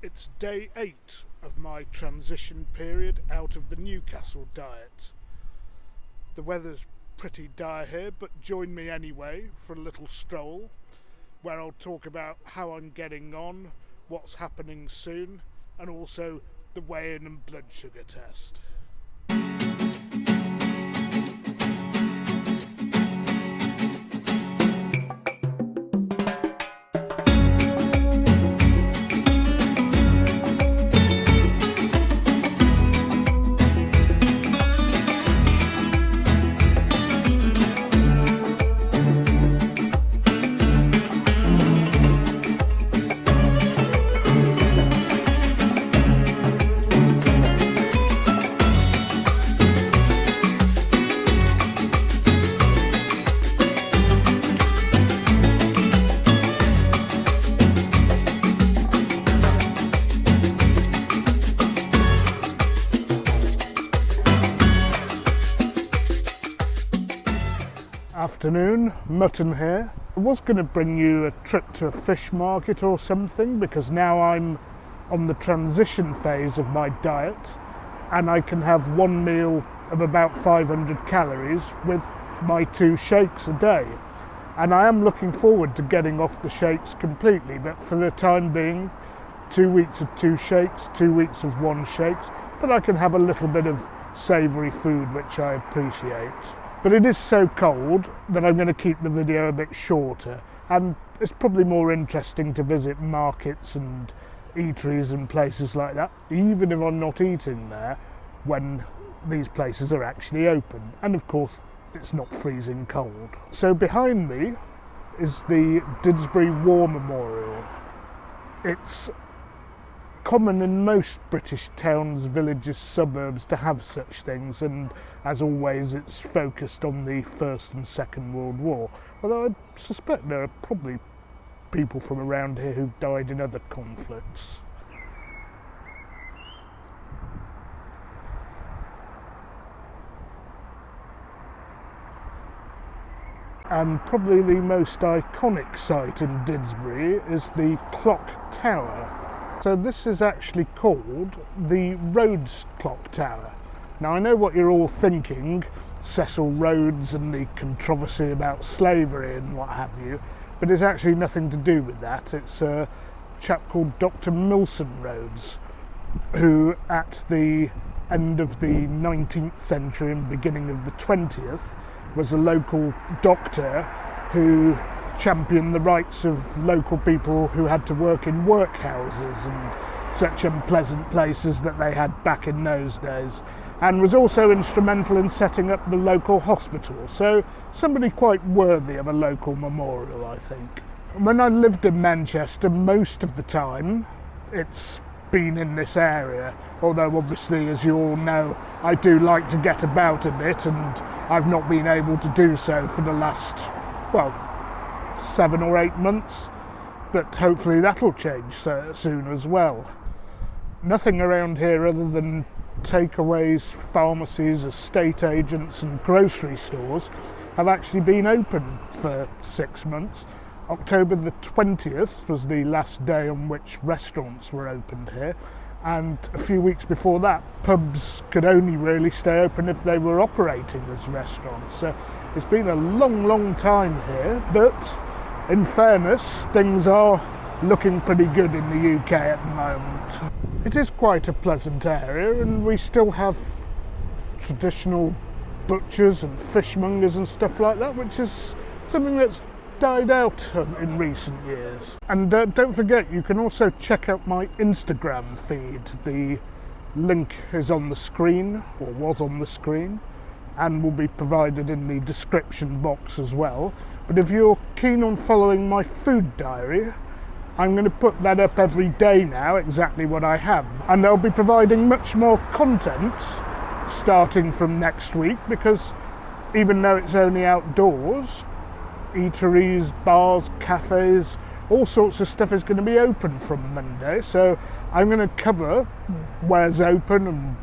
It's day 8 of my transition period out of the Newcastle Diet. The weather's pretty dire here, but join me anyway for a little stroll where I'll talk about how I'm getting on, what's happening soon, and also the weigh-in and blood sugar test. Afternoon, Mutton here. I was going to bring you a trip to a fish market or something because now I'm on the transition phase of my diet and I can have one meal of about 500 calories with my 2 shakes a day. And I am looking forward to getting off the shakes completely, but for the time being, 2 weeks of 2 shakes, 2 weeks of 1 shakes, but I can have a little bit of savoury food which I appreciate. But it is so cold that I'm going to keep the video a bit shorter, and it's probably more interesting to visit markets and eateries and places like that, even if I'm not eating there, when these places are actually open. And of course, it's not freezing cold. So behind me is the Didsbury War Memorial. It's common in most British towns, villages, suburbs to have such things, and as always it's focused on the First and Second World War, although I suspect there are probably people from around here who've died in other conflicts. And probably the most iconic site in Didsbury is the clock tower. So this is actually called the Rhodes Clock Tower. Now I know what you're all thinking, Cecil Rhodes and the controversy about slavery and what have you, but it's actually nothing to do with that. It's a chap called Dr. Milson Rhodes, who at the end of the 19th century and beginning of the 20th was a local doctor who championed the rights of local people who had to work in workhouses and such unpleasant places that they had back in those days, and was also instrumental in setting up the local hospital. So somebody quite worthy of a local memorial, I think. When I lived in Manchester, most of the time it's been in this area, although obviously, as you all know, I do like to get about a bit, and I've not been able to do so for the last, well, 7 or 8 months, but hopefully that'll change soon as well. Nothing around here other than takeaways, pharmacies, estate agents and grocery stores have actually been open for 6 months. October the 20th was the last day on which restaurants were opened here, and a few weeks before that pubs could only really stay open if they were operating as restaurants. So it's been a long time here, but in fairness, things are looking pretty good in the UK at the moment. It is quite a pleasant area, and we still have traditional butchers and fishmongers and stuff like that, which is something that's died out in recent years. And don't forget, you can also check out my Instagram feed. The link is on the screen, or was on the screen, and will be provided in the description box as well. But if you're keen on following my food diary, I'm going to put that up every day now, exactly what I have. And they'll be providing much more content starting from next week, because even though it's only outdoors, eateries, bars, cafes, all sorts of stuff is going to be open from Monday. So I'm going to cover where's open and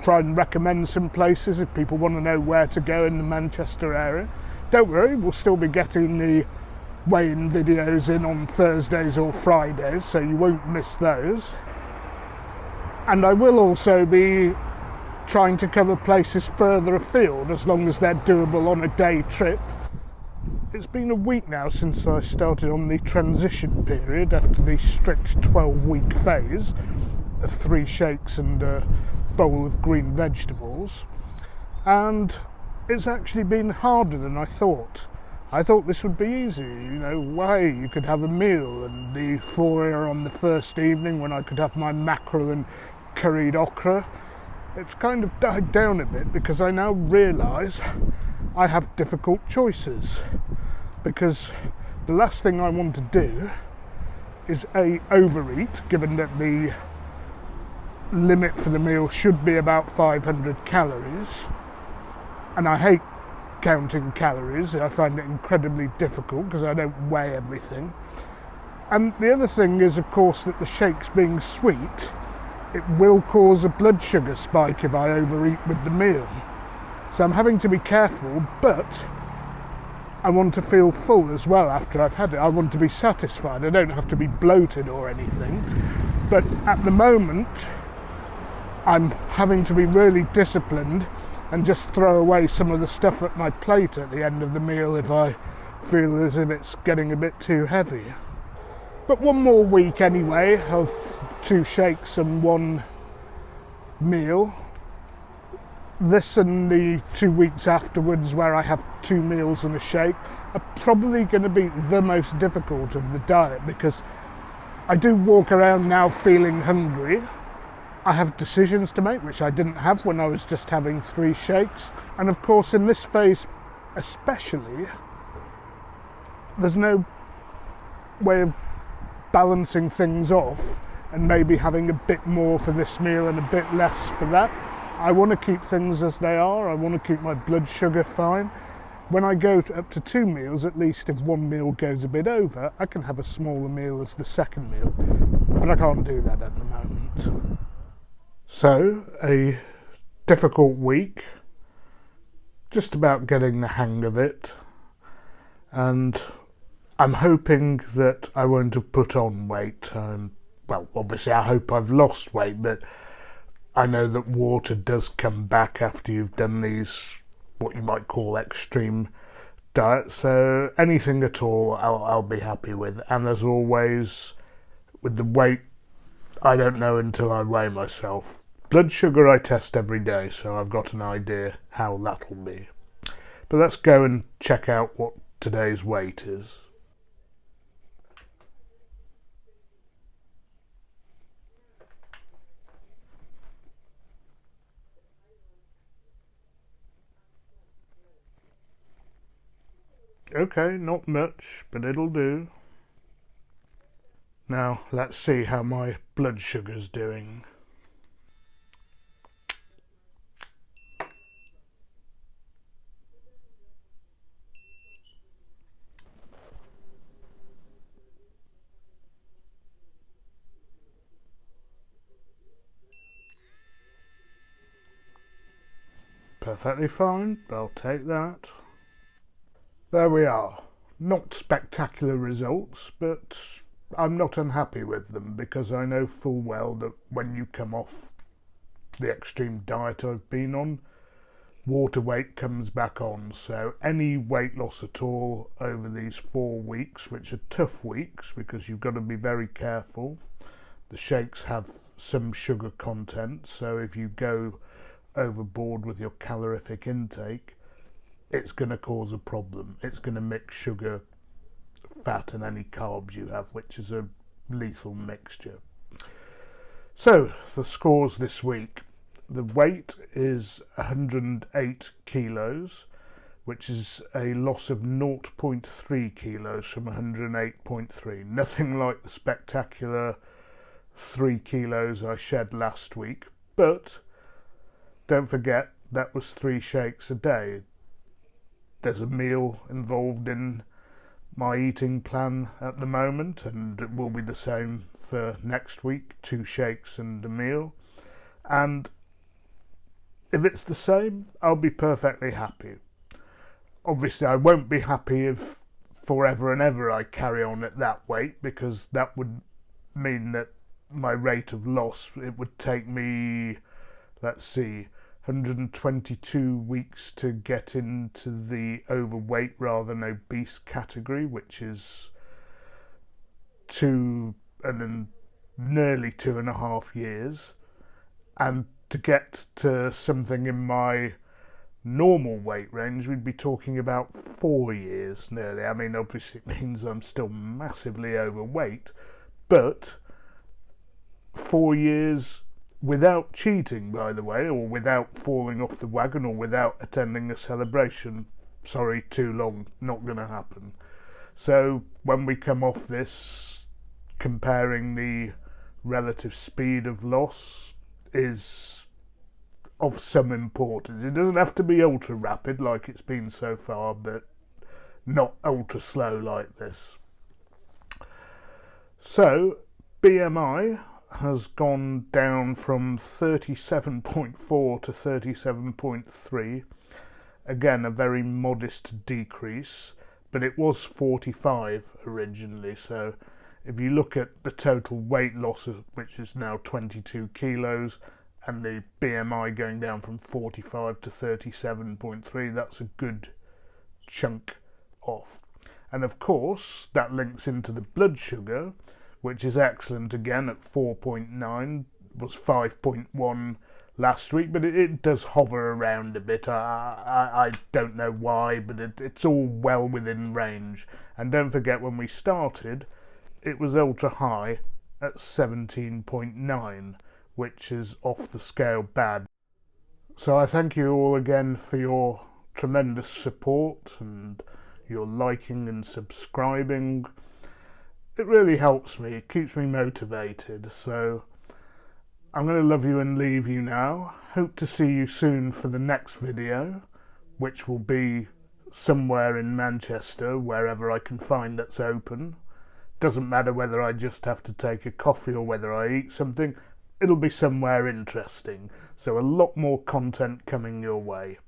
try and recommend some places if people want to know where to go in the Manchester area. Don't worry, we'll still be getting the weigh-in videos in on Thursdays or Fridays, so you won't miss those. And I will also be trying to cover places further afield as long as they're doable on a day trip. It's been a week now since I started on the transition period after the strict 12-week phase of 3 shakes and a bowl of green vegetables, and it's actually been harder than I thought. I thought this would be easy, you could have a meal and the euphoria on the first evening when I could have my mackerel and curried okra. It's kind of died down a bit because I now realise I have difficult choices, because the last thing I want to do is overeat, given that the limit for the meal should be about 500 calories, and I hate counting calories. I find it incredibly difficult because I don't weigh everything. And the other thing is, of course, that the shakes being sweet, it will cause a blood sugar spike if I overeat with the meal. So I'm having to be careful, but I want to feel full as well after I've had it. I want to be satisfied. I don't have to be bloated or anything. But at the moment, I'm having to be really disciplined and just throw away some of the stuff at my plate at the end of the meal if I feel as if it's getting a bit too heavy. But one more week anyway of 2 shakes and 1 meal. This and the 2 weeks afterwards where I have 2 meals and a shake are probably going to be the most difficult of the diet, because I do walk around now feeling hungry. I have decisions to make which I didn't have when I was just having 3 shakes, and of course in this phase especially there's no way of balancing things off and maybe having a bit more for this meal and a bit less for that. I want to keep things as they are. I want to keep my blood sugar fine. When I go up to 2 meals, at least if 1 meal goes a bit over, I can have a smaller meal as the second meal, but I can't do that at the moment. So, a difficult week, just about getting the hang of it, and I'm hoping that I won't have put on weight. Well, obviously I hope I've lost weight, but I know that water does come back after you've done these, what you might call extreme diets, so anything at all I'll be happy with. And as always, with the weight, I don't know until I weigh myself. Blood sugar I test every day, so I've got an idea how that'll be. But let's go and check out what today's weight is. Okay, not much, but it'll do. Now, let's see how my blood sugar's doing. Perfectly fine, I'll take that. There we are. Not spectacular results, but I'm not unhappy with them, because I know full well that when you come off the extreme diet I've been on, water weight comes back on. So any weight loss at all over these 4 weeks, which are tough weeks because you've got to be very careful. The shakes have some sugar content, so if you go overboard with your calorific intake, it's going to cause a problem. It's going to mix sugar, fat and any carbs you have, which is a lethal mixture. So the scores this week. The weight is 108 kilos, which is a loss of 0.3 kilos from 108.3. Nothing like the spectacular 3 kilos I shed last week, but don't forget that was 3 shakes a day. There's a meal involved in my eating plan at the moment, and it will be the same for next week, 2 shakes and a meal. And if it's the same, I'll be perfectly happy. Obviously I won't be happy if forever and ever I carry on at that weight, because that would mean that my rate of loss, it would take me, let's see, 122 weeks to get into the overweight rather than obese category, which is nearly 2.5 years, and to get to something in my normal weight range, we'd be talking about 4 years nearly. I mean, obviously it means I'm still massively overweight, but 4 years without cheating, by the way, or without falling off the wagon, or without attending a celebration. Sorry, too long, not going to happen. So when we come off this, comparing the relative speed of loss is of some importance. It doesn't have to be ultra rapid like it's been so far, but not ultra slow like this. So BMI has gone down from 37.4 to 37.3. Again, a very modest decrease, but it was 45 originally. So if you look at the total weight loss, which is now 22 kilos, and the BMI going down from 45 to 37.3, that's a good chunk off. And of course, that links into the blood sugar, which is excellent again at 4.9, was 5.1 last week, but it does hover around a bit. I don't know why, but it's all well within range. And don't forget, when we started, it was ultra high at 17.9, which is off the scale bad. So I thank you all again for your tremendous support and your liking and subscribing. It really helps me, it keeps me motivated. So I'm going to love you and leave you now. Hope to see you soon for the next video, which will be somewhere in Manchester, wherever I can find that's open. Doesn't matter whether I just have to take a coffee or whether I eat something, it'll be somewhere interesting. So a lot more content coming your way.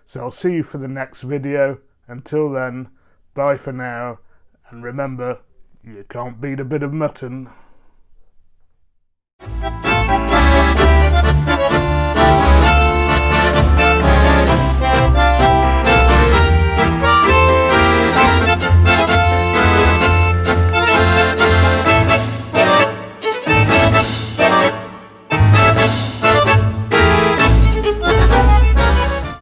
So I'll see you for the next video. Until then, bye for now, and remember, you can't beat a bit of mutton.